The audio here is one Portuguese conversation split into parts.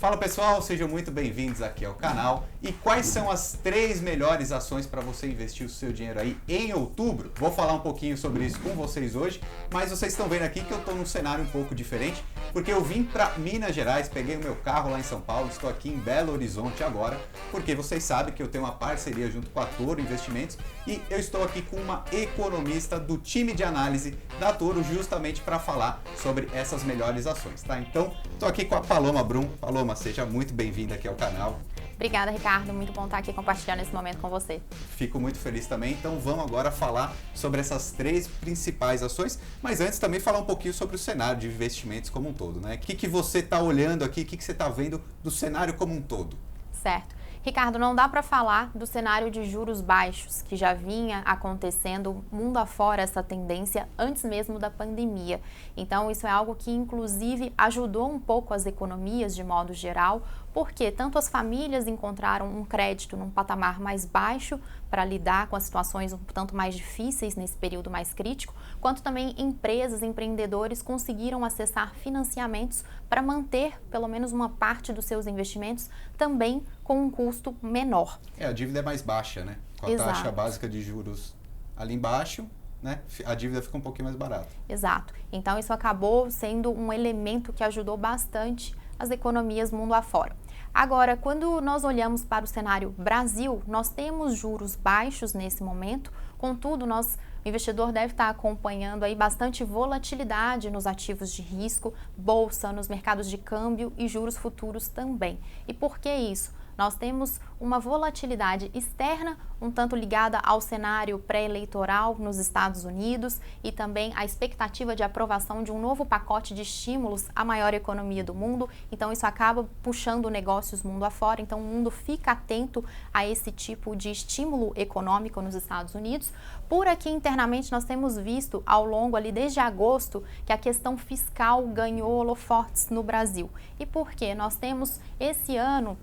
Fala pessoal, sejam muito bem-vindos aqui ao canal. E quais são as 3 melhores ações para você investir o seu dinheiro aí em outubro? Vou falar um pouquinho sobre isso com vocês hoje, mas vocês estão vendo aqui que eu estou num cenário um pouco diferente, porque eu vim para Minas Gerais, peguei o meu carro lá em São Paulo, estou aqui em Belo Horizonte agora, porque vocês sabem que eu tenho uma parceria junto com a Toro Investimentos e eu estou aqui com uma economista do time de análise da Toro justamente para falar sobre essas melhores ações, tá? Então, estou aqui com a Paloma Brum. Paloma, seja muito bem-vinda aqui ao canal. Obrigada, Ricardo. Muito bom estar aqui compartilhando esse momento com você. Fico muito feliz também. Então vamos agora falar sobre essas 3 principais ações, mas antes também falar um pouquinho sobre o cenário de investimentos como um todo, né? O que você está olhando aqui, o que você está vendo do cenário como um todo? Certo. Ricardo, não dá para falar do cenário de juros baixos, que já vinha acontecendo mundo afora essa tendência antes mesmo da pandemia. Então, isso é algo que, inclusive, ajudou um pouco as economias de modo geral, porque tanto as famílias encontraram um crédito num patamar mais baixo para lidar com as situações um tanto mais difíceis nesse período mais crítico, quanto também empresas, empreendedores conseguiram acessar financiamentos para manter pelo menos uma parte dos seus investimentos também com um custo menor. A dívida é mais baixa, né? Com a taxa básica de juros ali embaixo, né? A dívida fica um pouquinho mais barata. Exato. Então isso acabou sendo um elemento que ajudou bastante as economias mundo afora. Agora, quando nós olhamos para o cenário Brasil, nós temos juros baixos nesse momento, contudo, o investidor deve estar acompanhando aí bastante volatilidade nos ativos de risco, bolsa, nos mercados de câmbio e juros futuros também. E por que isso? Nós temos uma volatilidade externa, um tanto ligada ao cenário pré-eleitoral nos Estados Unidos e também a expectativa de aprovação de um novo pacote de estímulos à maior economia do mundo. Então, isso acaba puxando negócios mundo afora. Então, o mundo fica atento a esse tipo de estímulo econômico nos Estados Unidos. Por aqui, internamente, nós temos visto ao longo ali desde agosto que a questão fiscal ganhou holofotes no Brasil. E por quê? Nós temos esse ano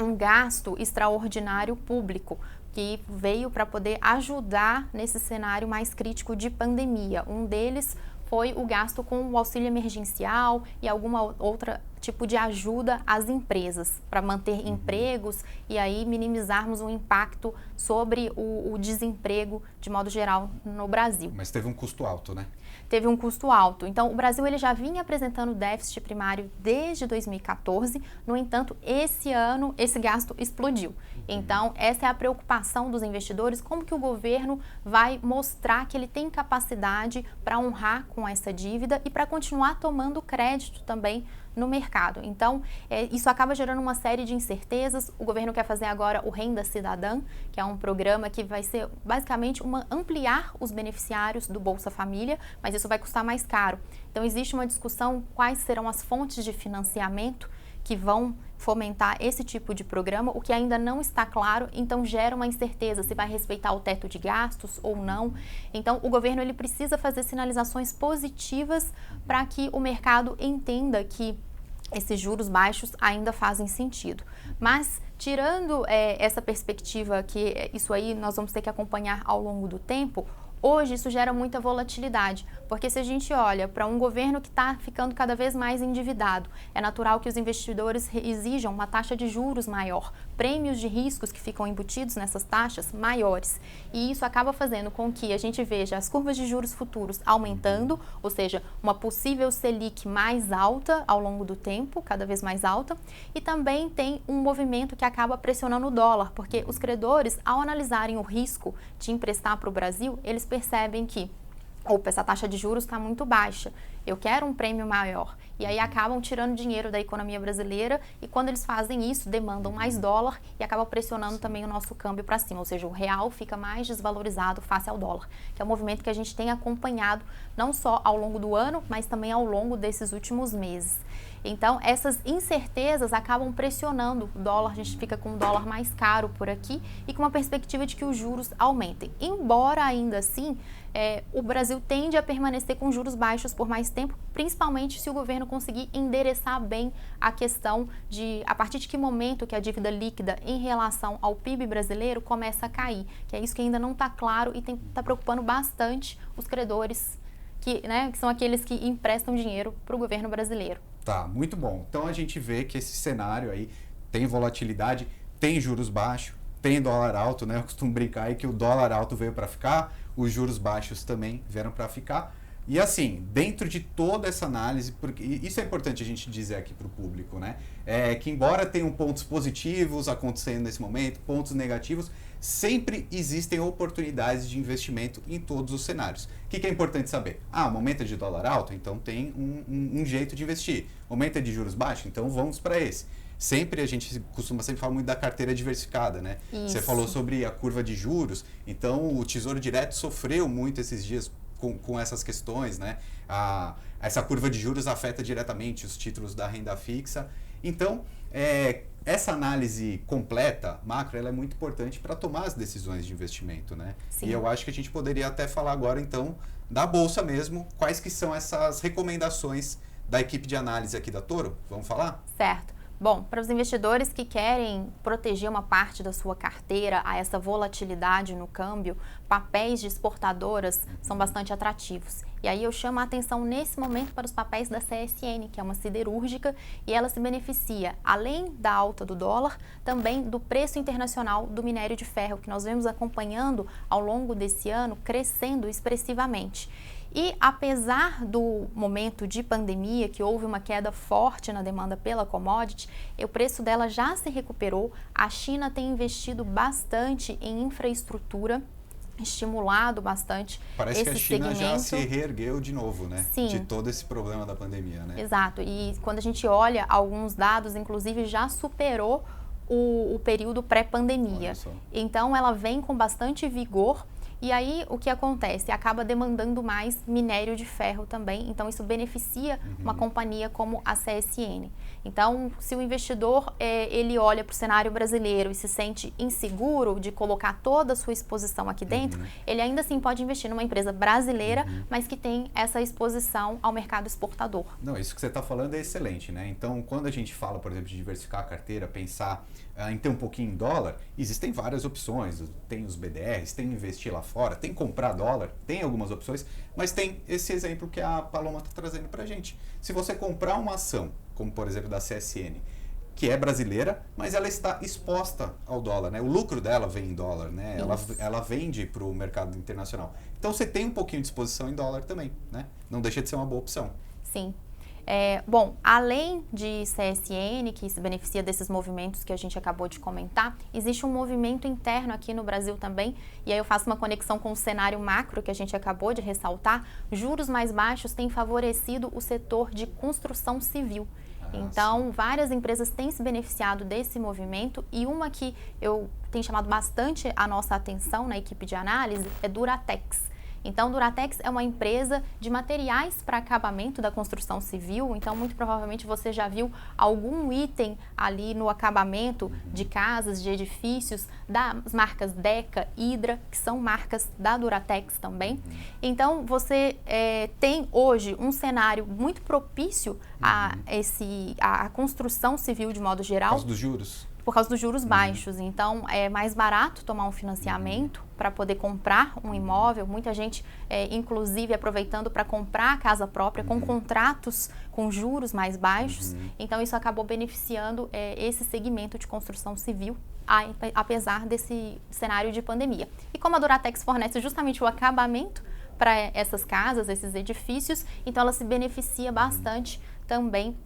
um gasto extraordinário público que veio para poder ajudar nesse cenário mais crítico de pandemia. Um deles foi o gasto com o auxílio emergencial e alguma outra tipo de ajuda às empresas para manter empregos e aí minimizarmos o impacto sobre o desemprego de modo geral no Brasil. Mas teve um custo alto, né? Teve um custo alto. Então, o Brasil ele já vinha apresentando déficit primário desde 2014, no entanto, esse ano esse gasto explodiu. Então, essa é a preocupação dos investidores, como que o governo vai mostrar que ele tem capacidade para honrar com essa dívida e para continuar tomando crédito também no mercado. Então, isso acaba gerando uma série de incertezas. O governo quer fazer agora o Renda Cidadã, que é um programa que vai ser basicamente ampliar os beneficiários do Bolsa Família, mas isso vai custar mais caro. Então, existe uma discussão quais serão as fontes de financiamento que vão fomentar esse tipo de programa, o que ainda não está claro, então gera uma incerteza se vai respeitar o teto de gastos ou não. Então, o governo ele precisa fazer sinalizações positivas para que o mercado entenda que esses juros baixos ainda fazem sentido. Mas, tirando essa perspectiva que isso aí nós vamos ter que acompanhar ao longo do tempo, hoje isso gera muita volatilidade, porque se a gente olha para um governo que está ficando cada vez mais endividado, é natural que os investidores exijam uma taxa de juros maior, prêmios de riscos que ficam embutidos nessas taxas maiores. E isso acaba fazendo com que a gente veja as curvas de juros futuros aumentando, ou seja, uma possível Selic mais alta ao longo do tempo, cada vez mais alta, e também tem um movimento que acaba pressionando o dólar, porque os credores, ao analisarem o risco de emprestar para o Brasil, eles percebem que essa taxa de juros está muito baixa, eu quero um prêmio maior. E aí acabam tirando dinheiro da economia brasileira e quando eles fazem isso, demandam mais dólar e acabam pressionando também o nosso câmbio para cima, ou seja, o real fica mais desvalorizado face ao dólar, que é um movimento que a gente tem acompanhado não só ao longo do ano, mas também ao longo desses últimos meses. Então, essas incertezas acabam pressionando o dólar, a gente fica com um dólar mais caro por aqui e com uma perspectiva de que os juros aumentem. Embora ainda assim, o Brasil tende a permanecer com juros baixos por mais tempo, principalmente se o governo conseguir endereçar bem a questão de a partir de que momento que a dívida líquida em relação ao PIB brasileiro começa a cair, que é isso que ainda não está claro e está preocupando bastante os credores, que são aqueles que emprestam dinheiro para o governo brasileiro. Tá, muito bom. Então a gente vê que esse cenário aí tem volatilidade, tem juros baixos, tem dólar alto, né? Eu costumo brincar aí que o dólar alto veio para ficar, os juros baixos também vieram para ficar. E assim, dentro de toda essa análise, porque isso é importante a gente dizer aqui para o público, né? Que embora tenham pontos positivos acontecendo nesse momento, pontos negativos, sempre existem oportunidades de investimento em todos os cenários. O que é importante saber? Momento é de dólar alto, então tem um jeito de investir. Momento é de juros baixos, então vamos para esse. A gente costuma sempre falar muito da carteira diversificada, né? Isso. Você falou sobre a curva de juros, então o Tesouro Direto sofreu muito esses dias com essas questões, né? Essa curva de juros afeta diretamente os títulos da renda fixa. Então, essa análise completa, macro, ela é muito importante para tomar as decisões de investimento, né? Sim. E eu acho que a gente poderia até falar agora, então, da Bolsa mesmo, quais que são essas recomendações da equipe de análise aqui da Toro? Vamos falar? Certo. Bom, para os investidores que querem proteger uma parte da sua carteira a essa volatilidade no câmbio, papéis de exportadoras são bastante atrativos. E aí eu chamo a atenção nesse momento para os papéis da CSN, que é uma siderúrgica, e ela se beneficia, além da alta do dólar, também do preço internacional do minério de ferro, que nós vemos acompanhando ao longo desse ano, crescendo expressivamente. E apesar do momento de pandemia, que houve uma queda forte na demanda pela commodity, o preço dela já se recuperou. A China tem investido bastante em infraestrutura, estimulado bastante Parece esse que a China segmento. já se reergueu de novo, né? Sim. De todo esse problema da pandemia, né? Exato. E quando a gente olha alguns dados, inclusive já superou o período pré-pandemia. Então ela vem com bastante vigor. E aí, o que acontece? Acaba demandando mais minério de ferro também, então isso beneficia uma companhia como a CSN. Então, se o investidor ele olha para o cenário brasileiro e se sente inseguro de colocar toda a sua exposição aqui dentro, ele ainda assim pode investir numa empresa brasileira, mas que tem essa exposição ao mercado exportador. Não, isso que você está falando é excelente, né? Então, quando a gente fala, por exemplo, de diversificar a carteira, pensar em ter um pouquinho em dólar, existem várias opções. Tem os BDRs, tem investir lá fora, tem comprar dólar, tem algumas opções, mas tem esse exemplo que a Paloma está trazendo para a gente. Se você comprar uma ação, como por exemplo da CSN, que é brasileira, mas ela está exposta ao dólar, né? O lucro dela vem em dólar, né? Ela vende para o mercado internacional. Então você tem um pouquinho de exposição em dólar também, né? Não deixa de ser uma boa opção. Sim. Bom, além de CSN, que se beneficia desses movimentos que a gente acabou de comentar, existe um movimento interno aqui no Brasil também, e aí eu faço uma conexão com o cenário macro que a gente acabou de ressaltar. Juros mais baixos têm favorecido o setor de construção civil. Então, várias empresas têm se beneficiado desse movimento, e uma que eu tenho chamado bastante a nossa atenção na equipe de análise é Duratex. Então, Duratex é uma empresa de materiais para acabamento da construção civil, então muito provavelmente você já viu algum item ali no acabamento de casas, de edifícios, das marcas Deca, Hydra, que são marcas da Duratex também. Então, você tem hoje um cenário muito propício a construção civil de modo geral. Por causa dos juros? Por causa dos juros baixos. Então, é mais barato tomar um financiamento para poder comprar um imóvel. Muita gente, inclusive, aproveitando para comprar a casa própria com contratos com juros mais baixos. Então, isso acabou beneficiando esse segmento de construção civil, apesar desse cenário de pandemia. E como a Duratex fornece justamente o acabamento para essas casas, esses edifícios, então ela se beneficia bastante também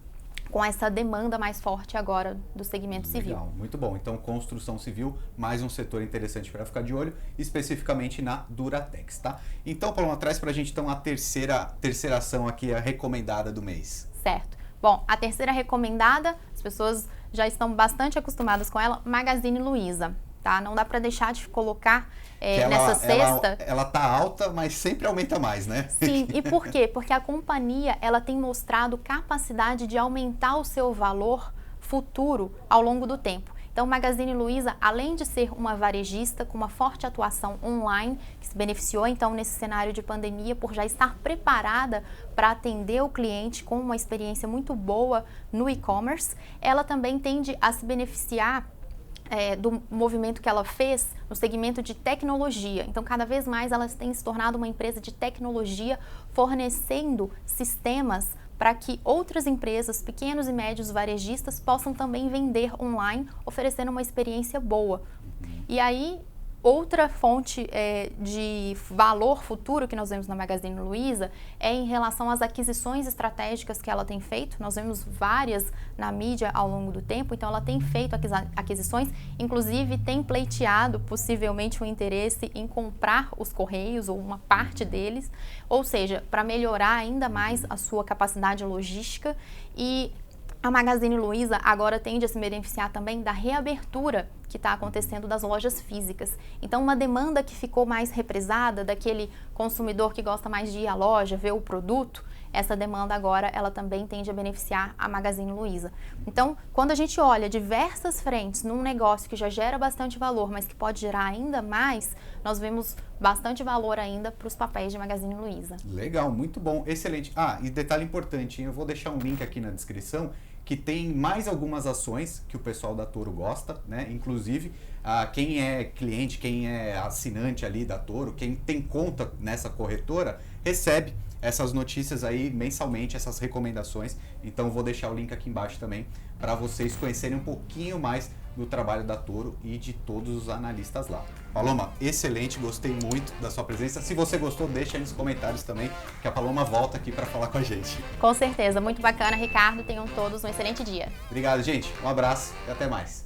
com essa demanda mais forte agora do segmento civil. Legal, muito bom. Então, construção civil, mais um setor interessante para ficar de olho, especificamente na Duratex, tá? Então, Paloma, traz para a gente então a terceira ação aqui, a recomendada do mês. Certo. Bom, a terceira recomendada, as pessoas já estão bastante acostumadas com ela, Magazine Luiza. Tá? Não dá para deixar de colocar nessa cesta. Ela tá alta, mas sempre aumenta mais, né? Sim, e por quê? Porque a companhia ela tem mostrado capacidade de aumentar o seu valor futuro ao longo do tempo. Então, Magazine Luiza, além de ser uma varejista com uma forte atuação online, que se beneficiou então nesse cenário de pandemia por já estar preparada para atender o cliente com uma experiência muito boa no e-commerce, ela também tende a se beneficiar do movimento que ela fez no segmento de tecnologia. Então, cada vez mais ela tem se tornado uma empresa de tecnologia, fornecendo sistemas para que outras empresas, pequenos e médios varejistas, possam também vender online, oferecendo uma experiência boa. E aí, outra fonte de valor futuro que nós vemos na Magazine Luiza é em relação às aquisições estratégicas que ela tem feito. Nós vemos várias na mídia ao longo do tempo, então ela tem feito aquisições, inclusive tem pleiteado possivelmente o interesse em comprar os Correios ou uma parte deles, ou seja, para melhorar ainda mais a sua capacidade logística. E a Magazine Luiza agora tende a se beneficiar também da reabertura que está acontecendo das lojas físicas. Então, uma demanda que ficou mais represada, daquele consumidor que gosta mais de ir à loja, ver o produto, essa demanda agora ela também tende a beneficiar a Magazine Luiza. Então, quando a gente olha diversas frentes num negócio que já gera bastante valor, mas que pode gerar ainda mais, nós vemos bastante valor ainda para os papéis de Magazine Luiza. Legal, muito bom, excelente. E detalhe importante, hein? Eu vou deixar um link aqui na descrição que tem mais algumas ações que o pessoal da Toro gosta, né? Inclusive, quem é cliente, quem é assinante ali da Toro, quem tem conta nessa corretora, recebe essas notícias aí mensalmente, essas recomendações. Então, vou deixar o link aqui embaixo também para vocês conhecerem um pouquinho mais do trabalho da Toro e de todos os analistas lá. Paloma, excelente, gostei muito da sua presença. Se você gostou, deixa aí nos comentários também, que a Paloma volta aqui para falar com a gente. Com certeza, muito bacana, Ricardo. Tenham todos um excelente dia. Obrigado, gente. Um abraço e até mais.